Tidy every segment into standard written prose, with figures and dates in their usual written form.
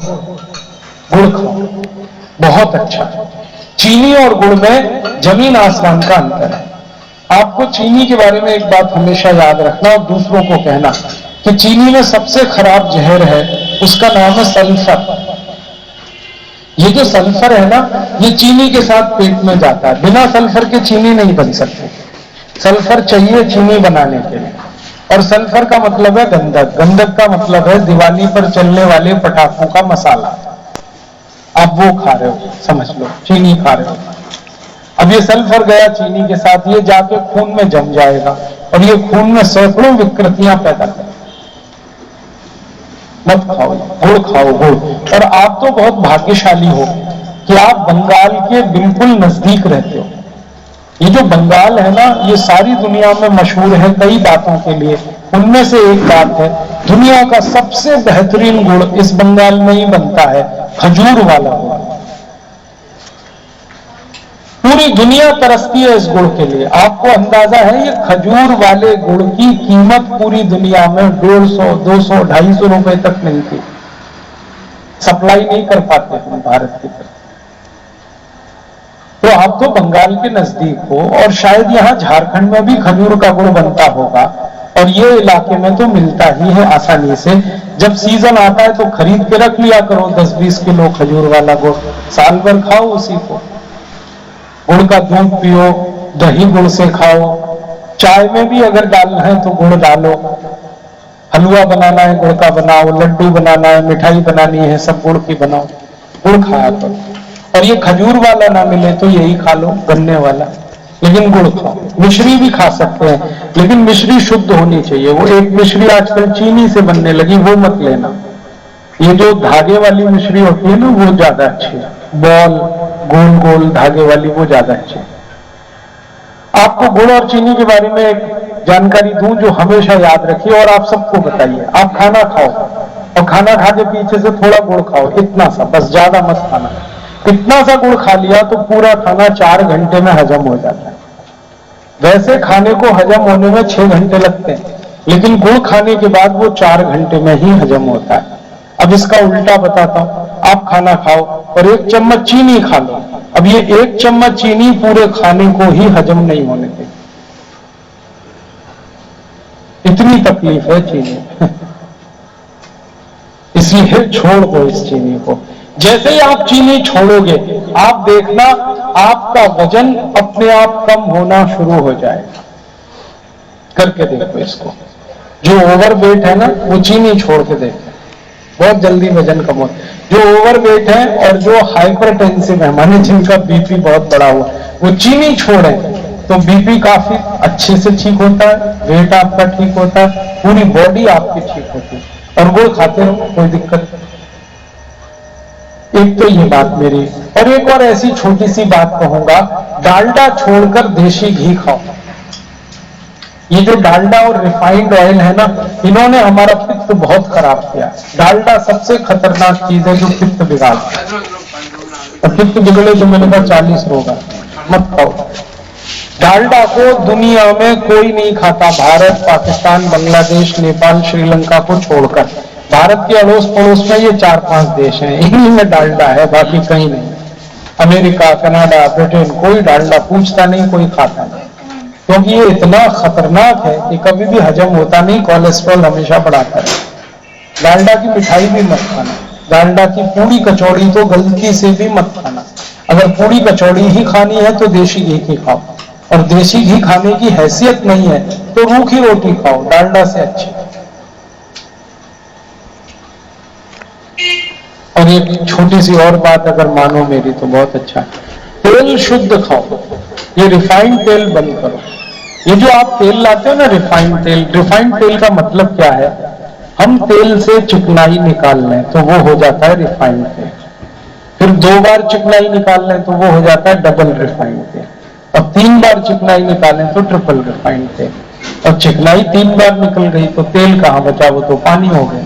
गुड़ खाओ, बहुत अच्छा। चीनी और गुड़ में जमीन आसमान का अंतर है। आपको चीनी के बारे में एक बात हमेशा याद रखना और दूसरों को कहना कि चीनी में सबसे खराब जहर है, उसका नाम है सल्फर। ये जो सल्फर है ना, ये चीनी के साथ पेट में जाता है। बिना सल्फर के चीनी नहीं बन सकती। सल्फर चाहिए चीनी बनाने के लिए। और सल्फर का मतलब है गंधक, गंधक का मतलब है दिवाली पर चलने वाले पटाखों का मसाला। आप वो खा रहे हो, समझ लो चीनी खा रहे हो। अब ये सल्फर गया चीनी के साथ, ये जाके खून में जम जाएगा और ये खून में सैकड़ों विकृतियां पैदा करेगा। मत खाओ, गुड़ खाओ, गुड़। और आप तो बहुत भाग्यशाली हो कि आप बंगाल के बिल्कुल नजदीक रहते हो। ये जो बंगाल है ना, ये सारी दुनिया में मशहूर है कई बातों के लिए। उनमें से एक बात है, दुनिया का सबसे बेहतरीन गुड़ इस बंगाल में ही बनता है, खजूर वाला गुड़। पूरी दुनिया तरसती है इस गुड़ के लिए। आपको अंदाजा है, ये खजूर वाले गुड़ की कीमत पूरी दुनिया में 150, 200, 250 रुपए तक मिलती। सप्लाई नहीं कर पाते हम भारत की तरफ। तो आप तो बंगाल के नजदीक हो और शायद यहां झारखंड में भी खजूर का गुड़ बनता होगा और ये इलाके में तो मिलता ही है आसानी से। जब सीजन आता है तो खरीद के रख लिया करो 10-20 किलो खजूर वाला गुड़, साल भर खाओ उसी को। गुड़ का दूध पियो, दही गुड़ से खाओ, चाय में भी अगर डालना है तो गुड़ डालो। हलवा बनाना है गुड़ का बनाओ, लड्डू बनाना है, मिठाई बनानी है, सब गुड़ की बनाओ, गुड़ खाया करो। और ये खजूर वाला ना मिले तो यही खा लो, गन्ने वाला, लेकिन गुड़ खाओ। मिश्री भी खा सकते हैं, लेकिन मिश्री शुद्ध होनी चाहिए। वो एक मिश्री आजकल चीनी से बनने लगी, वो मत लेना। ये जो धागे वाली मिश्री होती है ना, वो ज्यादा अच्छी है। बॉल गोल गोल धागे वाली, वो ज्यादा अच्छी है। आपको गुड़ और चीनी के बारे में एक जानकारी दूं जो हमेशा याद रखिए और आप सबको बताइए। आप खाना खाओ और खाना खा के पीछे से थोड़ा गुड़ खाओ, इतना सा, बस ज्यादा मत खाना। इतना सा गुड़ खा लिया तो पूरा खाना 4 घंटे में हजम हो जाता है। वैसे खाने को हजम होने में 6 घंटे लगते हैं, लेकिन गुड़ खाने के बाद वो 4 घंटे में ही हजम होता है। अब इसका उल्टा बताता हूं, आप खाना खाओ और 1 चम्मच चीनी खा लो। अब ये 1 चम्मच चीनी पूरे खाने को ही हजम नहीं होने देगी। इतनी तकलीफ है चीनी इसलिए छोड़ दो इस चीनी को। जैसे ही आप चीनी छोड़ोगे, आप देखना आपका वजन अपने आप कम होना शुरू हो जाएगा। करके देखो इसको। जो ओवरवेट है ना, वो चीनी छोड़ के देखो, बहुत जल्दी वजन कम हो। जो ओवरवेट है और जो हाइपरटेंसिव है, माने जिनका बीपी बहुत बड़ा हुआ, वो चीनी छोड़े तो बीपी काफी अच्छे से ठीक होता है, वेट आपका ठीक होता है, पूरी बॉडी आपकी ठीक होती है। और गुड़ खाते रहो, कोई दिक्कत नहीं। एक तो ये बात मेरी। और एक और ऐसी छोटी सी बात कहूंगा, डालडा छोड़कर देशी घी खाओ। ये जो डालडा और रिफाइंड ऑयल है ना, इन्होंने हमारा पित्त बहुत खराब किया। डालडा सबसे खतरनाक चीज है जो पित्त बिगाड़ता है, और पित्त बिगड़े तो मैंने कहा 40 रोग है, मत खाओ। डालडा को दुनिया में कोई नहीं खाता, भारत, पाकिस्तान, बांग्लादेश, नेपाल, श्रीलंका को छोड़कर। भारत के अड़ोस पड़ोस में ये 4-5 देश हैं, इन्हीं में डालडा है, बाकी कहीं नहीं। अमेरिका, कनाडा, ब्रिटेन, कोई डालडा पूछता नहीं, कोई खाता नहीं, क्योंकि ये इतना खतरनाक है कि कभी भी हजम होता नहीं, कोलेस्ट्रॉल हमेशा बढ़ाता है। डालडा की मिठाई भी मत खाना, डालडा की पूड़ी कचौड़ी तो गलती से भी मत खाना। अगर पूड़ी कचौड़ी ही खानी है तो देशी घी की खाओ, और देशी घी खाने की हैसियत नहीं है तो रूखी रोटी खाओ, डालडा से अच्छी। और एक छोटी सी और बात अगर मानो मेरी तो बहुत अच्छा है, तेल शुद्ध खाओ। ये रिफाइंड तेल बंद करो। ये जो आप तेल लाते हो ना, रिफाइंड तेल का मतलब क्या है? हम तेल से चिकनाई निकाल लें तो वो हो जाता है रिफाइंड तेल, फिर 2 बार चिकनाई निकाल लें तो वो हो जाता है डबल रिफाइंड तेल, और 3 बार चिकनाई निकालें तो ट्रिपल रिफाइंड तेल। और चिकनाई 3 बार निकल गई तो तेल कहां बचा, वो तो पानी हो गया।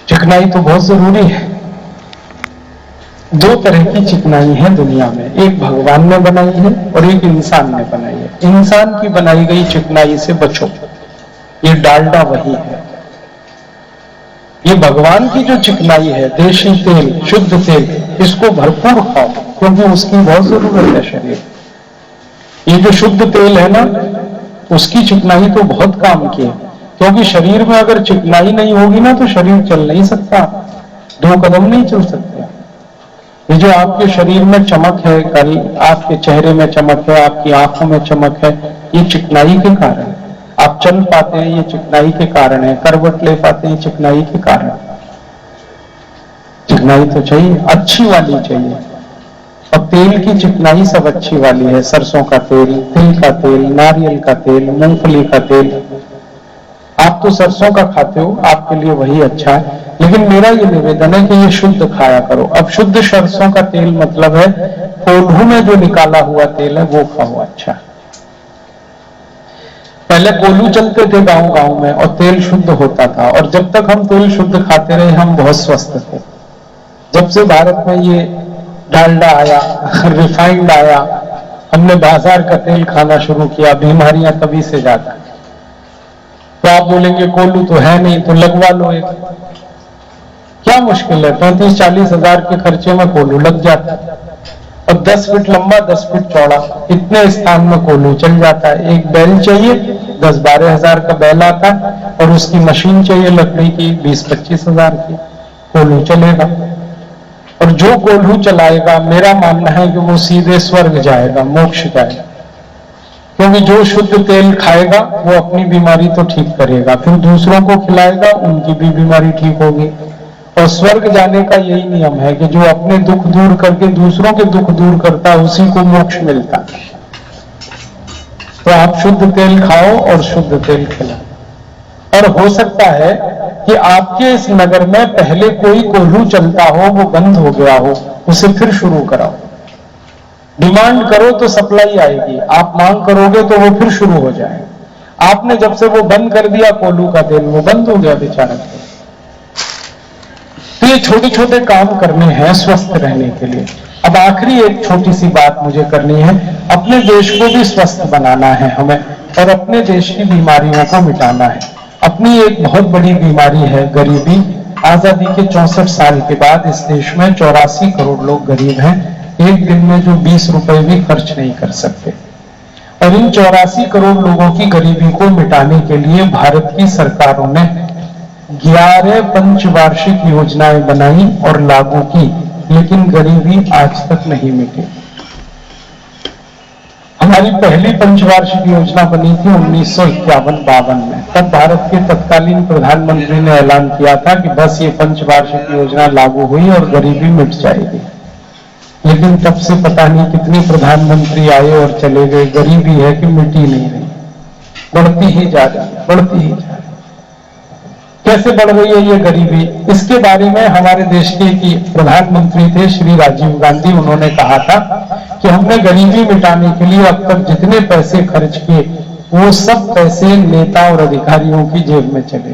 चिकनाई तो बहुत जरूरी है। 2 तरह की चिकनाई है दुनिया में, एक भगवान ने बनाई है और एक इंसान ने बनाई है। इंसान की बनाई गई चिकनाई से बचो, ये डालडा वही है। ये भगवान की जो चिकनाई है, देशी तेल, शुद्ध तेल, इसको भरपूर खाओ, क्योंकि उसकी बहुत जरूरत है शरीर। ये जो शुद्ध तेल है ना, उसकी चिकनाई तो बहुत काम की है, क्योंकि शरीर में अगर चिकनाई नहीं होगी ना तो शरीर चल नहीं सकता, 2 कदम नहीं चल सकते। ये जो आपके शरीर में चमक है, कल आपके चेहरे में चमक है, आपकी आंखों में चमक है, ये चिकनाई के कारण है। आप चल पाते हैं, ये चिकनाई के कारण है। करवट ले पाते हैं, चिकनाई के कारण। चिकनाई तो चाहिए, अच्छी वाली चाहिए। और तेल की चिकनाई सब अच्छी वाली है। सरसों का तेल, तिल का तेल, नारियल का तेल, मूंगफली का तेल। आप तो सरसों का खाते हो, आपके लिए वही अच्छा है, लेकिन मेरा ये निवेदन है कि ये शुद्ध खाया करो। अब शुद्ध सरसों का तेल मतलब है कोल्हू में जो निकाला हुआ तेल है वो खाओ, अच्छा। पहले कोल्हू चलते थे गांव गांव में और तेल शुद्ध होता था, और जब तक हम तेल शुद्ध खाते रहे हम बहुत स्वस्थ थे। जब से भारत में ये डालडा आया, रिफाइंड आया, हमने बाजार का तेल खाना शुरू किया, बीमारियां तभी से ज्यादा। तो आप बोलेंगे कोल्हू तो है नहीं, तो लगवा लो एक, क्या मुश्किल है? 35-40 हजार के खर्चे में कोल्हू लग जाता है, और 10 फीट लंबा 10 फीट चौड़ा, इतने स्थान में कोल्हू चल जाता है। एक बैल चाहिए, 10-12 हजार का बैल आता है, और उसकी मशीन चाहिए लकड़ी की 20-25 हजार की, कोल्हू चलेगा। और जो कोल्हू चलाएगा, मेरा मानना है कि वो सीधे स्वर्ग जाएगा, मोक्ष जाएगा, क्योंकि जो शुद्ध तेल खाएगा वो अपनी बीमारी तो ठीक करेगा, फिर दूसरों को खिलाएगा, उनकी भी बीमारी ठीक होगी। और स्वर्ग जाने का यही नियम है कि जो अपने दुख दूर करके दूसरों के दुख दूर करता है उसी को मोक्ष मिलता है। तो आप शुद्ध तेल खाओ और शुद्ध तेल खिलाओ। और हो सकता है कि आपके इस नगर में पहले कोई कोल्हू चलता हो, वो बंद हो गया हो, उसे फिर शुरू कराओ। डिमांड करो तो सप्लाई आएगी, आप मांग करोगे तो वो फिर शुरू हो जाएगा। आपने जब से वो बंद कर दिया कोल्हू का तेल, वो बंद हो गया बेचारा। तो ये छोटे छोटे काम करने हैं स्वस्थ रहने के लिए। अब आखिरी एक छोटी सी बात मुझे करनी है, अपने देश को भी स्वस्थ बनाना है हमें, और अपने देश की बीमारियों को मिटाना है। अपनी एक बहुत बड़ी बीमारी है गरीबी। आजादी के 64 साल के बाद इस देश में 84 करोड़ लोग गरीब हैं, एक दिन में जो 20 रुपए भी खर्च नहीं कर सकते। और इन 84 करोड़ लोगों की गरीबी को मिटाने के लिए भारत की सरकारों ने 11 पंचवार्षिक योजनाएं बनाई और लागू की, लेकिन गरीबी आज तक नहीं मिटी। हमारी पहली पंचवार्षिक योजना बनी थी 1951-52 में। तब भारत के तत्कालीन प्रधानमंत्री ने ऐलान किया था कि बस ये पंचवार्षिक योजना लागू हुई और गरीबी मिट जाएगी। लेकिन तब से पता नहीं कितने प्रधानमंत्री आए और चले गए, गरीबी है कि मिटी नहीं रही, बढ़ती ही जा रही है, बढ़ती ही जा रही है। कैसे बढ़ रही है ये गरीबी? इसके बारे में हमारे देश के प्रधानमंत्री थे श्री राजीव गांधी, उन्होंने कहा था कि हमने गरीबी मिटाने के लिए अब तक जितने पैसे खर्च किए वो सब पैसे नेता और अधिकारियों की जेब में चले।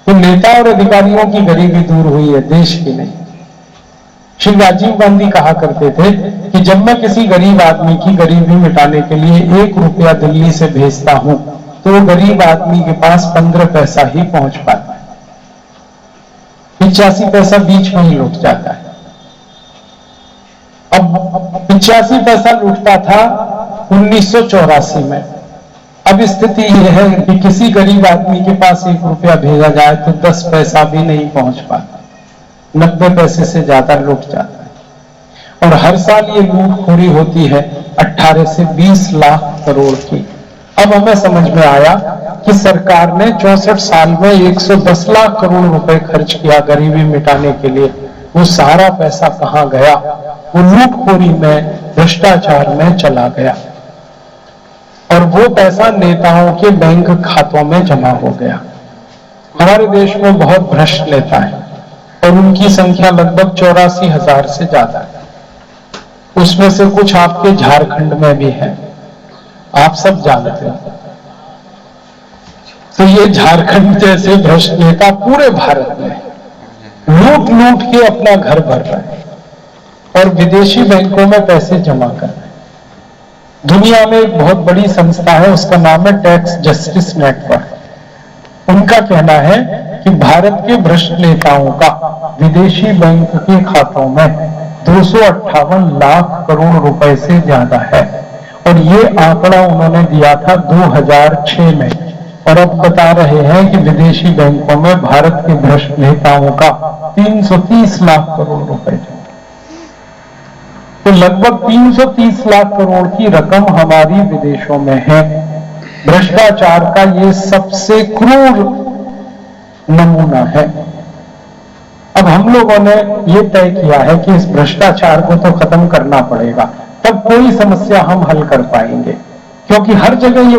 तो नेता और अधिकारियों की गरीबी दूर हुई है, देश की नहीं। श्री राजीव गांधी कहा करते थे कि जब मैं किसी गरीब आदमी की गरीबी मिटाने के लिए 1 रुपया दिल्ली से भेजता हूं तो वो गरीब आदमी के पास 15 पैसा ही पहुंच पाता है, 85 पैसा बीच में ही लुट जाता है। अब 85 पैसा लुटता था 1984 में। अब स्थिति यह है कि किसी गरीब आदमी के पास 1 रुपया भेजा जाए तो 10 पैसा भी नहीं पहुंच पाता, 90 पैसे से ज्यादा लूट जाता है। और हर साल ये लूटखोरी होती है 18 से 20 लाख करोड़ की। अब हमें समझ में आया कि सरकार ने 64 साल में 110 लाख करोड़ रुपए खर्च किया गरीबी मिटाने के लिए। वो सारा पैसा कहां गया? वो लूटखोरी में, भ्रष्टाचार में चला गया, और वो पैसा नेताओं के बैंक खातों में जमा हो गया। हमारे देश में बहुत भ्रष्ट नेता है और उनकी संख्या लगभग 84,000 से ज्यादा है। उसमें से कुछ आपके झारखंड में भी है, आप सब जानते हैं। तो ये झारखंड जैसे भ्रष्ट नेता पूरे भारत में लूट लूट के अपना घर भर रहे हैं और विदेशी बैंकों में पैसे जमा कर रहे हैं। दुनिया में एक बहुत बड़ी संस्था है, उसका नाम है टैक्स जस्टिस नेटवर्क। उनका कहना है कि भारत के भ्रष्ट नेताओं का विदेशी बैंक के खातों में 258 लाख करोड़ रुपए से ज्यादा है, और ये आंकड़ा उन्होंने दिया था 2006 में, और अब बता रहे हैं कि विदेशी बैंकों में भारत के भ्रष्ट नेताओं का 330 लाख करोड़ रुपए थे। तो लगभग 330 लाख करोड़ की रकम हमारी विदेशों में है। भ्रष्टाचार का ये सबसे क्रूर नमूना है। अब हम लोगों ने ये तय किया है कि इस भ्रष्टाचार को तो खत्म करना पड़ेगा, तब कोई समस्या हम हल कर पाएंगे, क्योंकि हर जगह ये